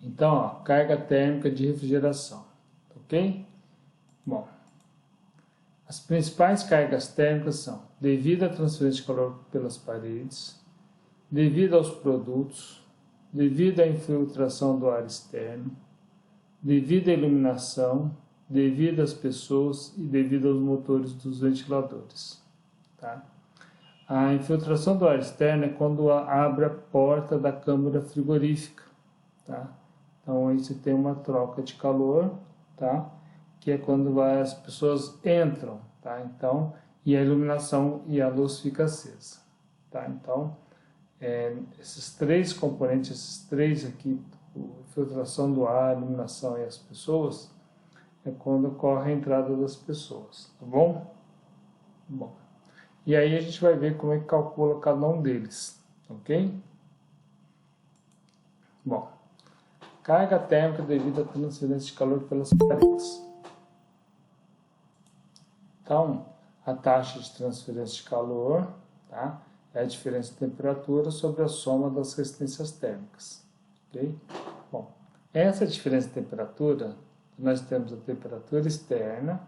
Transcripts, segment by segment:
Então, ó, carga térmica de refrigeração, ok? Bom, as principais cargas térmicas são devido à transferência de calor pelas paredes, devido aos produtos, devido à infiltração do ar externo, devido à iluminação, devido às pessoas e devido aos motores dos ventiladores. Tá? A infiltração do ar externo é quando abre a porta da câmara frigorífica. Tá? Então, aí você tem uma troca de calor, tá? Que é quando as pessoas entram. Tá? Então, e a iluminação e a luz fica acesa. Tá? Então, esses três componentes, esses três aqui, filtração do ar, iluminação e as pessoas, é quando ocorre a entrada das pessoas, tá bom? Bom, e aí a gente vai ver como é que calcula cada um deles, ok? Bom, carga térmica devido à transferência de calor pelas paredes. Então, a taxa de transferência de calor, tá? É a diferença de temperatura sobre a soma das resistências térmicas. Okay? Bom, essa diferença de temperatura, nós temos a temperatura externa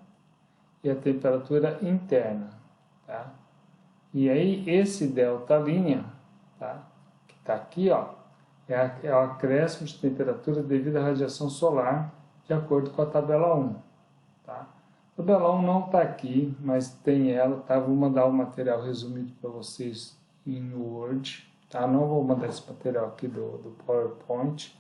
e a temperatura interna. Tá? E aí, esse delta', tá? Que está aqui, ó, é o acréscimo de temperatura devido à radiação solar, de acordo com a tabela 1. Tá? A tabela 1 não está aqui, mas tem ela, tá? Vou mandar o material resumido para vocês em Word, tá? Não vou mandar esse material aqui do PowerPoint,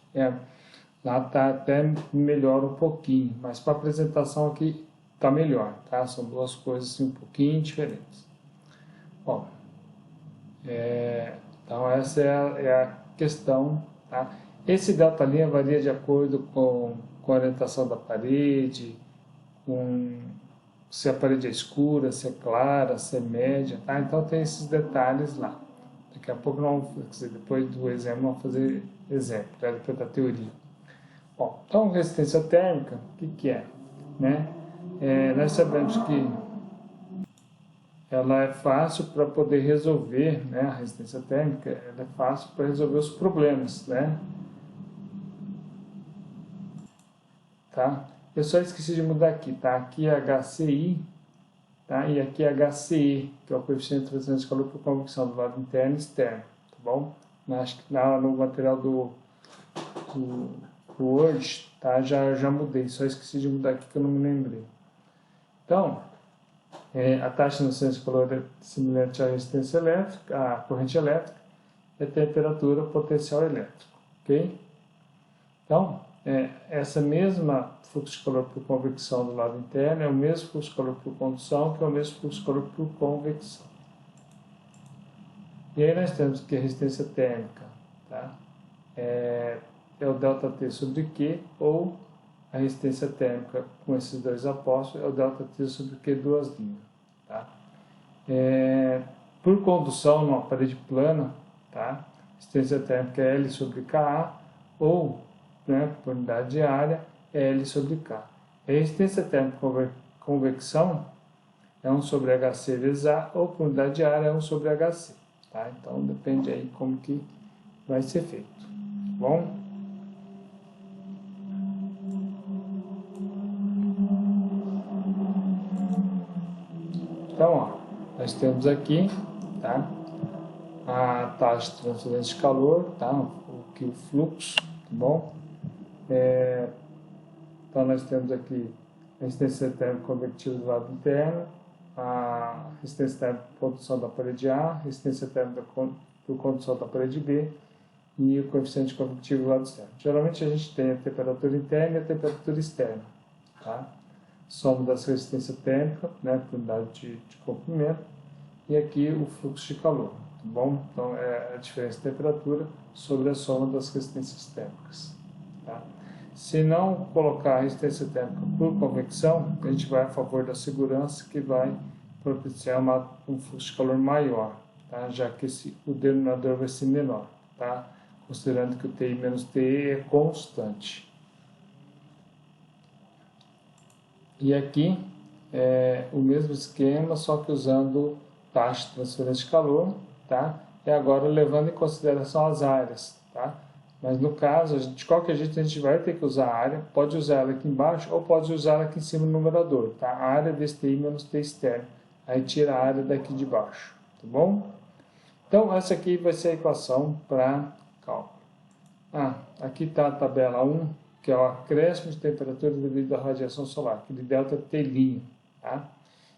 lá tá até melhor um pouquinho, mas para apresentação aqui tá melhor, tá? São duas coisas assim, um pouquinho diferentes. Bom, então essa é a questão, tá? Esse delta' varia de acordo com a orientação da parede, com se a parede é escura, se é clara, se é média, tá? Então tem esses detalhes lá. Daqui a pouco depois do exemplo, vamos fazer exemplo, tá? Depois da teoria. Bom, então resistência térmica, o que é? Né? Nós sabemos que ela é fácil para poder resolver, né? A resistência térmica, ela é fácil para resolver os problemas, né? Tá? Eu só esqueci de mudar aqui, tá? Aqui é HCI, tá? E aqui é HCE, que é o coeficiente de transferência de calor por convecção do lado interno e externo, tá bom? Acho que no material do Word, tá? Já mudei, só esqueci de mudar aqui que eu não me lembrei. Então, a taxa de transferência de calor é semelhante à resistência elétrica, à corrente elétrica, e a temperatura potencial elétrico, ok? Então, essa mesma fluxo de calor por convecção do lado interno é o mesmo fluxo de calor por condução, que é o mesmo fluxo de calor por convecção. E aí nós temos que a resistência térmica, tá? É o ΔT sobre Q, ou a resistência térmica com esses dois apóstolos é o ΔT sobre Q duas linhas. Tá? Por condução numa parede plana, tá? Resistência térmica é L sobre Ka, ou, né, por unidade de área, é L sobre K. A resistência térmica por convecção é 1 sobre HC vezes A, ou por unidade de área é 1 sobre HC. Tá? Então, depende aí como que vai ser feito. Tá bom? Então, ó, nós temos aqui, tá? A taxa de transferência de calor, tá? O fluxo, tá bom? Então, nós temos aqui a resistência térmica convectiva do lado interno, a resistência térmica por condução da parede A, resistência térmica por condução da parede B e o coeficiente convectivo do lado externo. Geralmente, a gente tem a temperatura interna e a temperatura externa, tá? Soma das resistências térmicas, né, por unidade de comprimento, e aqui o fluxo de calor, tá bom? Então, é a diferença de temperatura sobre a soma das resistências térmicas, tá? Se não colocar a resistência térmica por convecção, a gente vai a favor da segurança, que vai propiciar um fluxo de calor maior, tá? Já que o denominador vai ser menor, tá? Considerando que o TI menos TE é constante. E aqui é o mesmo esquema, só que usando taxa de transferência de calor, tá? E agora levando em consideração as áreas, tá? Mas no caso, de qualquer jeito, a gente vai ter que usar a área, pode usar ela aqui embaixo ou pode usar ela aqui em cima no numerador, tá? A área vezes TI menos T externo. Aí tira a área daqui de baixo, tá bom? Então, essa aqui vai ser a equação para cálculo. Aqui está a tabela 1, que é o acréscimo de temperatura devido à radiação solar, aquele delta T', tá?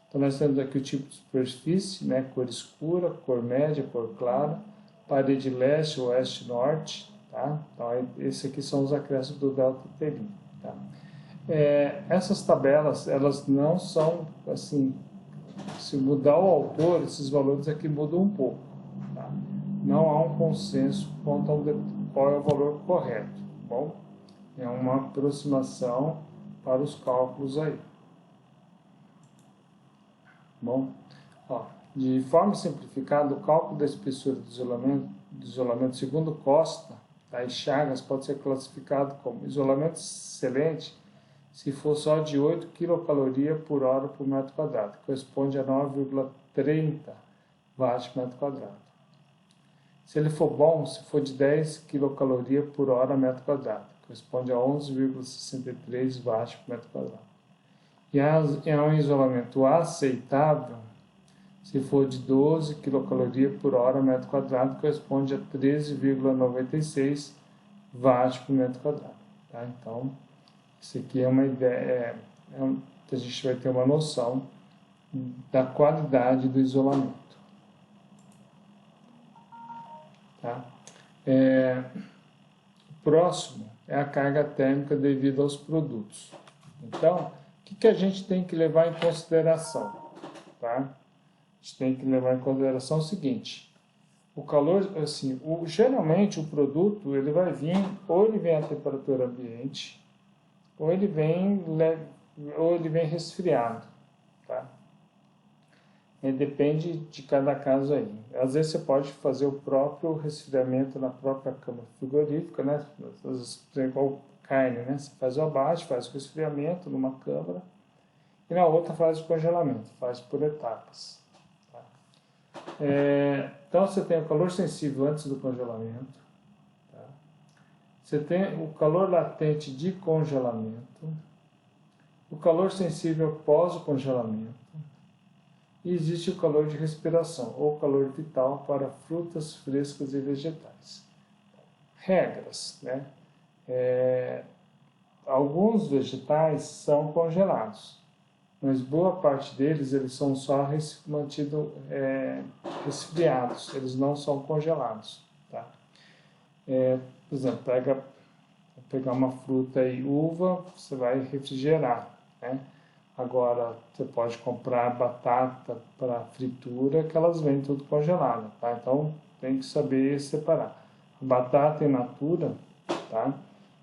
Então, nós temos aqui o tipo de superfície, né? Cor escura, cor média, cor clara, parede leste, oeste, norte, tá? Então, esses aqui são os acréscimos do delta T', tá? Essas tabelas, elas não são, assim, se mudar o autor, esses valores aqui mudam um pouco, tá? Não há um consenso quanto ao qual é o valor correto, tá bom? É uma aproximação para os cálculos aí. Bom, de forma simplificada, o cálculo da espessura do isolamento segundo Costa, tá, e Chagas pode ser classificado como isolamento excelente se for só de 8 kcal por hora por metro quadrado, que corresponde a 9,30 watts por metro quadrado. Se ele for bom, se for de 10 kcal por hora metro quadrado, corresponde a 11,63 watts por metro quadrado. E é um isolamento aceitável se for de 12 kcal por hora metro quadrado, corresponde a 13,96 watts por metro quadrado. Tá? Então, isso aqui é uma ideia, a gente vai ter uma noção da qualidade do isolamento. Tá? O próximo é a carga térmica devido aos produtos. Então, o que a gente tem que levar em consideração? Tá? A gente tem que levar em consideração o seguinte: o calor, assim, geralmente o produto ele vai vir, ou ele vem a temperatura ambiente, ou ele vem resfriado, tá? Depende de cada caso aí. Às vezes você pode fazer o próprio resfriamento na própria câmara frigorífica, né? Às vezes, igual carne, né? Você faz o abate, faz o resfriamento numa câmara e na outra faz o congelamento, faz por etapas. Tá? Então você tem o calor sensível antes do congelamento, tá? Você tem o calor latente de congelamento, o calor sensível após o congelamento, e existe o calor de respiração, ou calor vital para frutas frescas e vegetais. Regras, né? Alguns vegetais são congelados, mas boa parte deles eles são só mantidos resfriados, eles não são congelados. Tá? Por exemplo, pegar uma fruta e uva, você vai refrigerar, né? Agora, você pode comprar batata para fritura, que elas vêm tudo congeladas, tá? Então, tem que saber separar. A batata in natura, tá?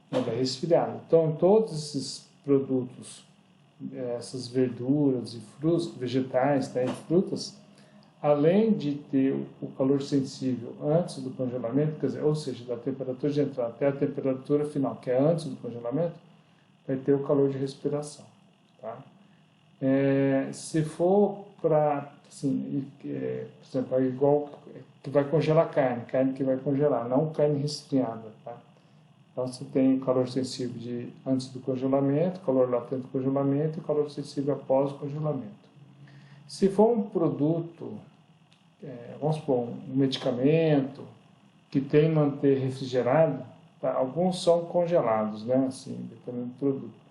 Ela é resfriada. Então, todos esses produtos, essas verduras e frutas, vegetais, tá? E frutas, além de ter o calor sensível antes do congelamento, quer dizer, ou seja, da temperatura de entrada até a temperatura final, que é antes do congelamento, vai ter o calor de respiração, tá? Se for para, assim, por exemplo, igual que vai congelar carne que vai congelar, não carne resfriada, tá? Então você tem calor sensível de antes do congelamento, calor latente do congelamento e calor sensível após o congelamento. Se for um produto, vamos supor, um medicamento que tem que manter refrigerado, tá? Alguns são congelados, né? Assim, dependendo do produto.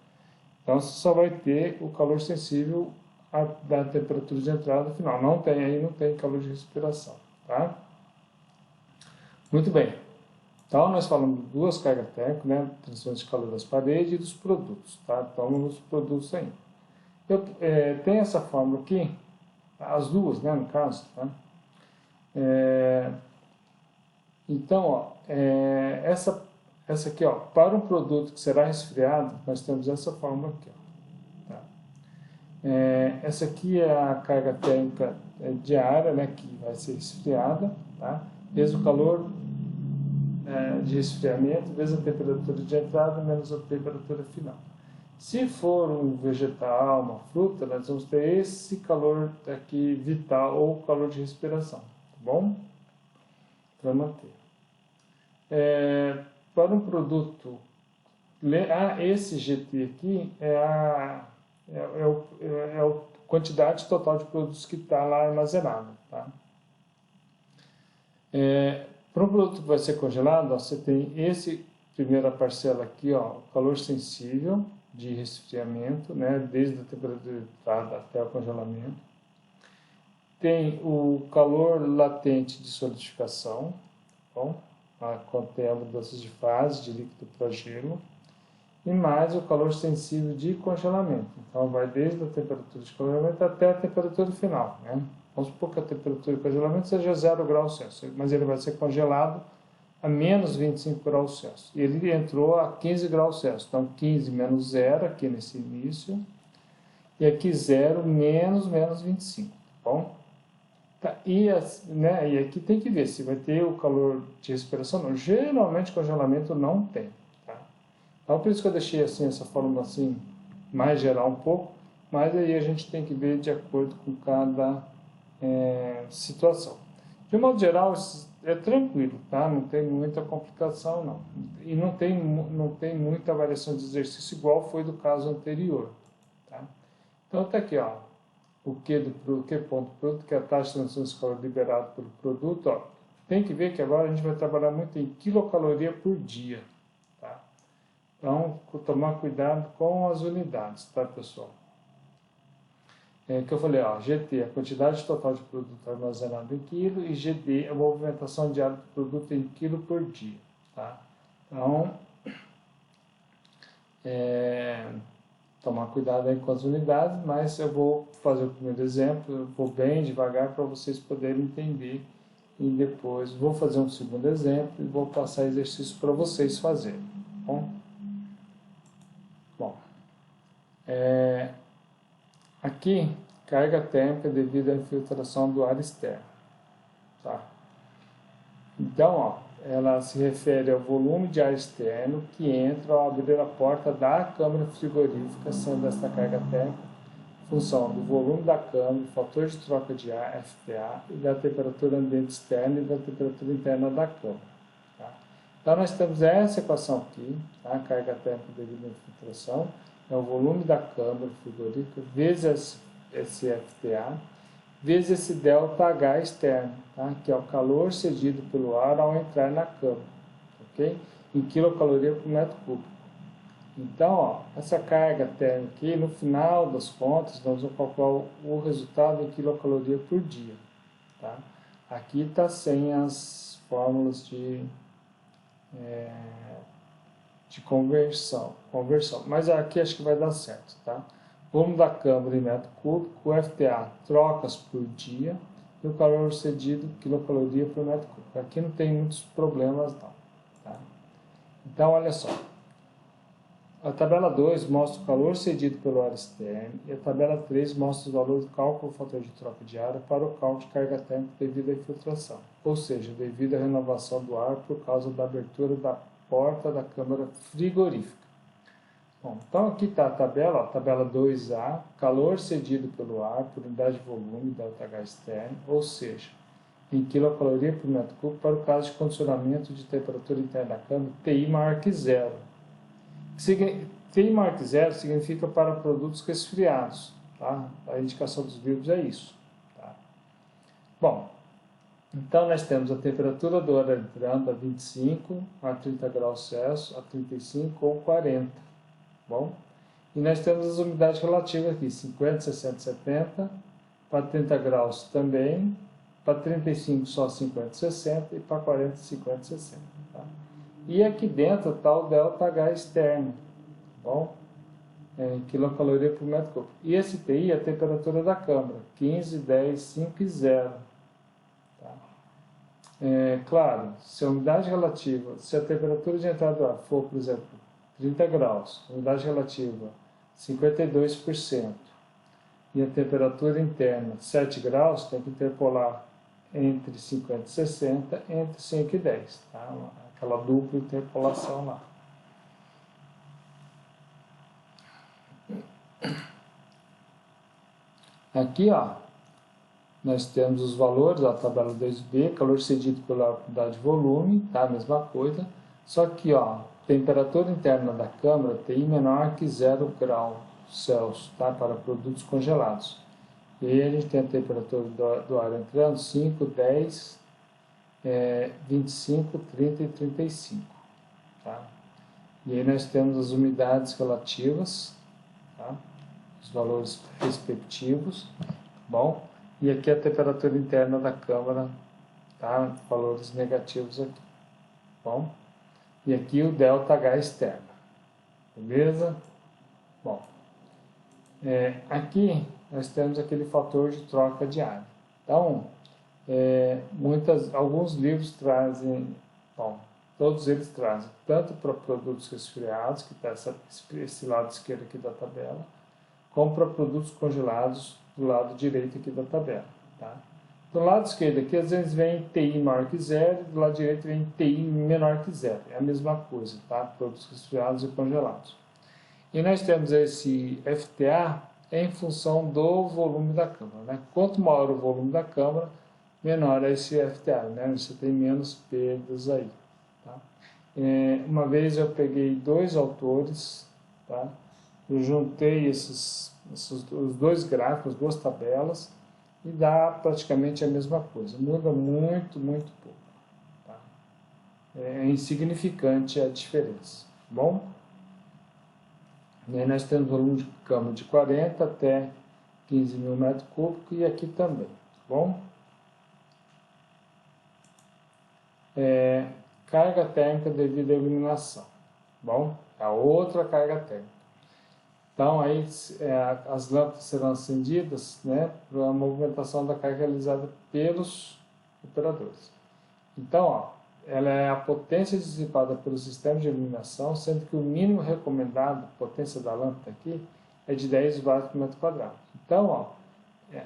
Então, você só vai ter o calor sensível da temperatura de entrada final. Não tem calor de respiração, tá? Muito bem. Então, nós falamos de duas cargas térmicas, né? Transferência de calor das paredes e dos produtos, tá? Então, nos produtos ainda. Tem essa fórmula aqui, as duas, né? No caso, tá? Então, essa aqui, para um produto que será resfriado, nós temos essa fórmula aqui. Tá? Essa aqui é a carga térmica diária, né, que vai ser resfriada, tá? Vezes o calor de resfriamento, vezes a temperatura de entrada, menos a temperatura final. Se for um vegetal, uma fruta, nós vamos ter esse calor aqui vital, ou calor de respiração, tá bom? Para manter. para um produto, esse GT aqui é a quantidade total de produtos que está lá armazenado. Tá? Para um produto que vai ser congelado, ó, você tem esse primeira parcela aqui, ó, calor sensível de resfriamento, né, desde a temperatura de entrada até o congelamento. Tem o calor latente de solidificação, bom, contém a mudança de fase de líquido para gelo, e mais o calor sensível de congelamento. Então, vai desde a temperatura de congelamento até a temperatura final. Né? Vamos supor que a temperatura de congelamento seja 0 graus Celsius, mas ele vai ser congelado a menos 25 graus Celsius. Ele entrou a 15 graus Celsius. Então, 15 menos 0 aqui nesse início, e aqui 0 menos 25. Tá bom? Tá, e aqui tem que ver se vai ter o calor de respiração. Não. Geralmente, congelamento não tem. Então, por isso que eu deixei assim, essa fórmula assim, mais geral um pouco, mas aí a gente tem que ver de acordo com cada situação. De um modo geral, é tranquilo, tá? Não tem muita complicação, não. E não tem muita variação de exercício, igual foi do caso anterior. Tá? Então, tá aqui, ó, o Q ponto do produto, que é a taxa de transferência de calor liberada pelo produto. Ó. Tem que ver que agora a gente vai trabalhar muito em quilocaloria por dia. Então, tomar cuidado com as unidades, tá, pessoal? Que eu falei, ó, GT, a quantidade total de produto armazenado em quilo, e GD, a movimentação diária do produto em quilo por dia, tá? Então, tomar cuidado aí com as unidades, mas eu vou fazer o primeiro exemplo, eu vou bem devagar para vocês poderem entender, e depois vou fazer um segundo exemplo e vou passar exercício para vocês fazerem, tá bom? Bom, aqui, carga térmica devido à infiltração do ar externo. Tá? Então, ó, ela se refere ao volume de ar externo que entra ao abrir a porta da câmara frigorífica, sendo esta carga térmica função do volume da câmara, do fator de troca de ar, FTA, e da temperatura ambiente externa e da temperatura interna da câmara. Então, nós temos essa equação aqui, tá? Carga térmica devido à infiltração, é o volume da câmara frigorífica, vezes esse FTA, vezes esse ΔH externo, tá? Que é o calor cedido pelo ar ao entrar na câmara, ok? Em quilocaloria por metro cúbico. Então, ó, essa carga térmica aqui, no final das contas, nós vamos calcular o resultado em quilocaloria por dia, tá? Aqui está sem as fórmulas de conversão, mas aqui acho que vai dar certo, tá? Volume da câmara em metro cúbico, o FTA trocas por dia e o calor cedido quilocaloria por metro cúbico. Aqui não tem muitos problemas não, tá? Então olha só, a tabela 2 mostra o calor cedido pelo ar externo e a tabela 3 mostra o valor do cálculo do fator de troca de ar para o cálculo de carga térmica devido à infiltração, ou seja, devido à renovação do ar por causa da abertura da porta da câmara frigorífica. Bom, então aqui está a tabela, ó, tabela 2A, calor cedido pelo ar por unidade de volume, ΔH externo, ou seja, em quilocaloria por metro cúbico para o caso de condicionamento de temperatura interna da câmara, TI maior que zero. TI maior que zero significa para produtos resfriados, tá? A indicação dos livros é isso. Tá? Bom, então nós temos a temperatura do ar entrando a 25, a 30 graus Celsius, a 35 ou 40. Bom? E nós temos as umidades relativas aqui, 50, 60, 70, para 30 graus também, para 35 só 50, 60 e para 40, 50, 60. Tá? E aqui dentro está o ΔH externo, tá bom? Em quilocaloria por metro cúbico. E esse TI é a temperatura da câmara, 15, 10, 5 e 0. Tá? Claro, se a umidade relativa, se a temperatura de entrada do ar for, por exemplo, 30 graus, umidade relativa 52%, e a temperatura interna 7 graus, tem que interpolar entre 50 e 60, entre 5 e 10, tá? Aquela dupla interpolação lá. Aqui, ó, nós temos os valores da tabela 2B, calor cedido pela unidade de volume, tá? A mesma coisa. Só que, ó, temperatura interna da câmara TI menor que 0 grau Celsius, tá? Para produtos congelados. E aí a gente tem a temperatura do ar entrando 5, 10, 25, 30 e 35. Tá? E aí nós temos as umidades relativas, tá? Os valores respectivos. Bom, e aqui a temperatura interna da câmara, tá? Valores negativos aqui. Bom, e aqui o ΔH externo. Beleza? Bom, aqui nós temos aquele fator de troca de ar. Então, alguns livros trazem, bom, todos eles trazem, tanto para produtos resfriados, que está esse lado esquerdo aqui da tabela, como para produtos congelados do lado direito aqui da tabela. Tá? Do lado esquerdo aqui, às vezes vem TI maior que 0, do lado direito vem TI menor que 0. É a mesma coisa, tá? Produtos resfriados e congelados. E nós temos esse FTA em função do volume da câmara. Né? Quanto maior o volume da câmara, menor é esse FTA, né? Você tem menos perdas aí. Tá? Uma vez eu peguei dois autores, tá? Eu juntei os dois gráficos, duas tabelas, e dá praticamente a mesma coisa. Muda muito, muito pouco. Tá? É insignificante a diferença. Bom? E aí nós temos volume de câmara de 40 até 15 mil metros cúbicos e aqui também. Bom? Carga térmica devido à iluminação. Bom? A outra carga térmica. Então, aí as lâmpadas serão acendidas, né, para a movimentação da carga realizada pelos operadores. Então, ó, ela é a potência dissipada pelo sistema de iluminação, sendo que o mínimo recomendado, potência da lâmpada aqui, é de 10 watts por metro quadrado. Então, ó,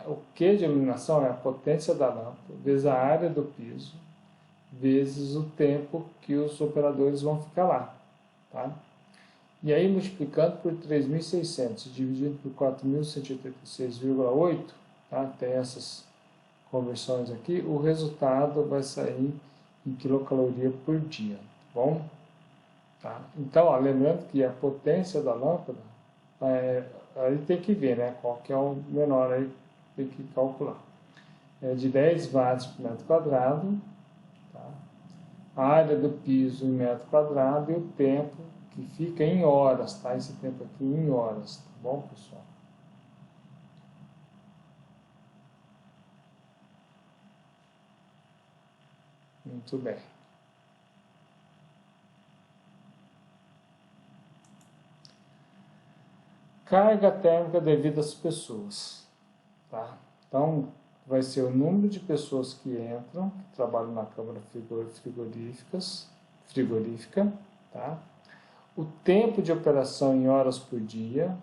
o Q de iluminação é a potência da lâmpada, vezes a área do piso, vezes o tempo que os operadores vão ficar lá. Tá? E aí, multiplicando por 3.600, dividido por 4.186,8, tá? Tem essas conversões aqui, o resultado vai sair em quilocaloria por dia, tá bom? Tá? Então, ó, lembrando que a potência da lâmpada, aí tem que ver, né? Qual que é o menor, aí tem que calcular. É de 10 watts por metro quadrado, tá? A área do piso em metro quadrado e o tempo que fica em horas, tá? Esse tempo aqui em horas, tá bom, pessoal? Muito bem. Carga térmica devida às pessoas, tá? Então, vai ser o número de pessoas que entram, que trabalham na câmara frigorífica, tá? O tempo de operação em horas por dia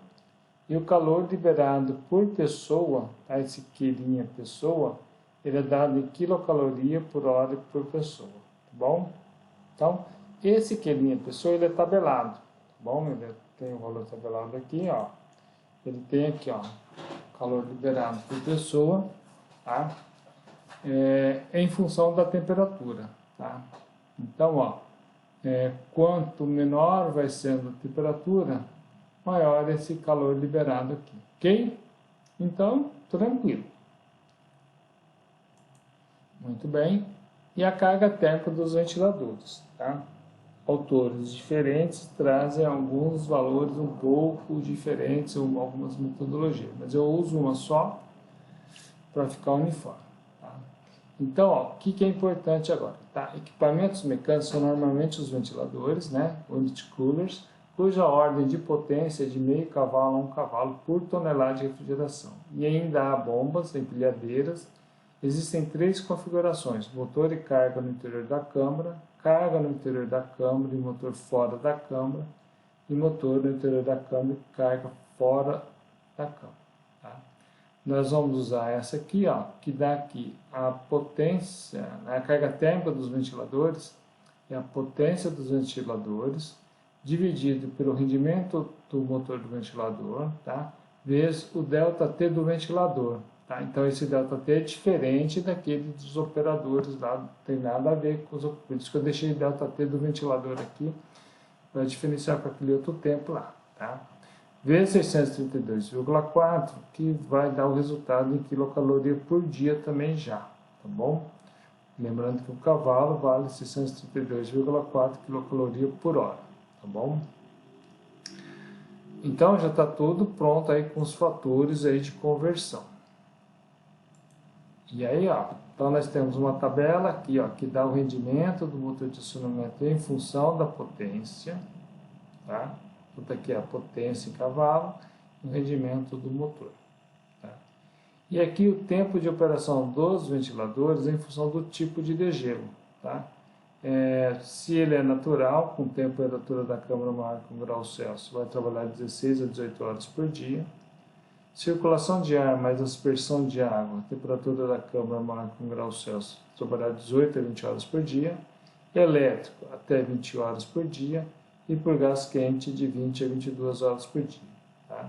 e o calor liberado por pessoa, tá? Esse quilinha pessoa, ele é dado em quilocaloria por hora e por pessoa, tá bom? Então, esse quilinha pessoa, ele é tabelado, tá bom? Ele tem o valor tabelado aqui, ó. Ele tem aqui, ó, calor liberado por pessoa, tá? Em função da temperatura, tá? Então, ó, quanto menor vai sendo a temperatura, maior esse calor liberado aqui, ok? Então, tranquilo. Muito bem. E a carga térmica dos ventiladores, tá? Autores diferentes trazem alguns valores um pouco diferentes, ou algumas metodologias, mas eu uso uma só para ficar uniforme. Tá? Então, ó, o que é importante agora? Tá? Equipamentos mecânicos são normalmente os ventiladores, né? Unit coolers, cuja ordem de potência é de meio cavalo a 1 cavalo por tonelada de refrigeração. E ainda há bombas, empilhadeiras. Existem 3 configurações: motor e carga no interior da câmara, carga no interior da câmara e motor fora da câmara, e motor no interior da câmara e carga fora da câmara. Tá? Nós vamos usar essa aqui, ó, que dá aqui a potência, a carga térmica dos ventiladores, é a potência dos ventiladores, dividido pelo rendimento do motor do ventilador, tá? Vezes o ΔT do ventilador, Tá? Então esse ΔT é diferente daquele dos operadores lá, não tem nada a ver com os operadores. Por isso que eu deixei o ΔT do ventilador aqui, para diferenciar com aquele outro tempo lá. Tá? Vezes 632,4, que vai dar o resultado em quilocaloria por dia também já, tá bom? Lembrando que o cavalo vale 632,4 quilocaloria por hora, tá bom? Então já está tudo pronto aí com os fatores aí de conversão. E aí, ó, então nós temos uma tabela aqui, ó, que dá o rendimento do motor de acionamento em função da potência, tá? Tudo aqui é a potência em cavalo, o rendimento do motor. Tá? E aqui o tempo de operação dos ventiladores em função do tipo de degelo. Tá? Se ele é natural, com temperatura da câmara maior que 1 grau Celsius, vai trabalhar 16 a 18 horas por dia. Circulação de ar mais aspersão de água, temperatura da câmara maior que 1 grau Celsius, trabalhar 18 a 20 horas por dia. Elétrico, até 20 horas por dia. E por gás quente, de 20 a 22 horas por dia. Tá?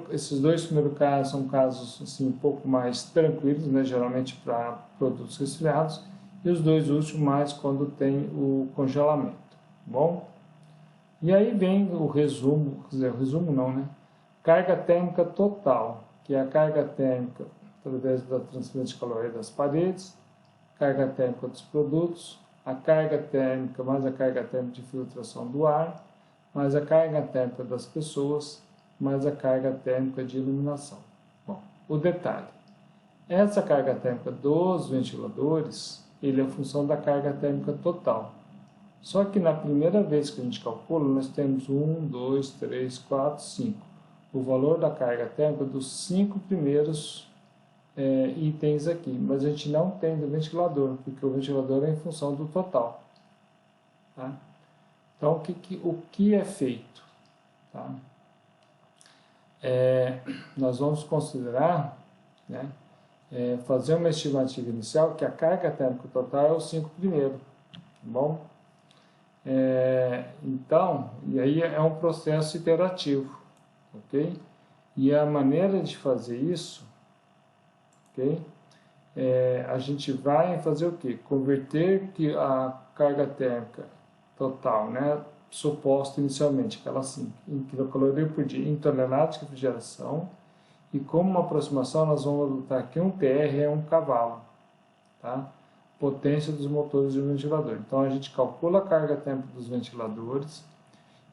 Esses dois primeiros casos são casos assim, um pouco mais tranquilos, né, geralmente para produtos resfriados, e os dois últimos mais quando tem o congelamento. Bom? E aí vem o resumo, quer dizer, o resumo não, né? Carga térmica total, que é a carga térmica através da transferência de calor das paredes, carga térmica dos produtos, a carga térmica mais a carga térmica de filtração do ar, mais a carga térmica das pessoas, mais a carga térmica de iluminação. Bom, o detalhe, essa carga térmica dos ventiladores, ele é a função da carga térmica total. Só que na primeira vez que a gente calcula, nós temos 1, 2, 3, 4, 5. O valor da carga térmica dos 5 primeiros itens aqui, mas a gente não tem do ventilador, porque o ventilador é em função do total. Tá? Então, o que é feito? Tá? Nós vamos considerar, né, fazer uma estimativa inicial que a carga térmica total é os 5 primeiros. Tá bom? Então, e aí é um processo iterativo, ok? E a maneira de fazer isso, ok? A gente vai fazer o quê? Converter a carga térmica total, né, suposta inicialmente, aquela 5, em quilocaloria por dia, em toneladas de refrigeração, e como uma aproximação nós vamos adotar que um TR é um cavalo, tá? Potência dos motores de ventilador. Então a gente calcula a carga térmica dos ventiladores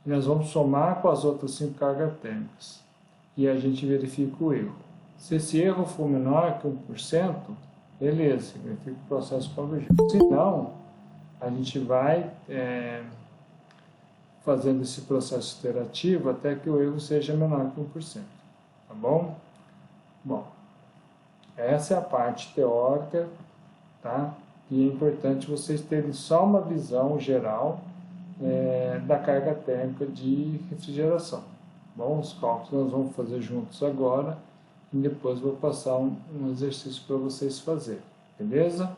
e nós vamos somar com as outras 5 cargas térmicas e a gente verifica o erro. Se esse erro for menor que 1%, beleza, significa que o processo convergiu. Se não, a gente vai fazendo esse processo iterativo até que o erro seja menor que 1%. Tá bom? Bom, essa é a parte teórica, tá? E é importante vocês terem só uma visão geral da carga térmica de refrigeração. Bom, os cálculos nós vamos fazer juntos agora e depois vou passar um exercício para vocês fazerem, beleza?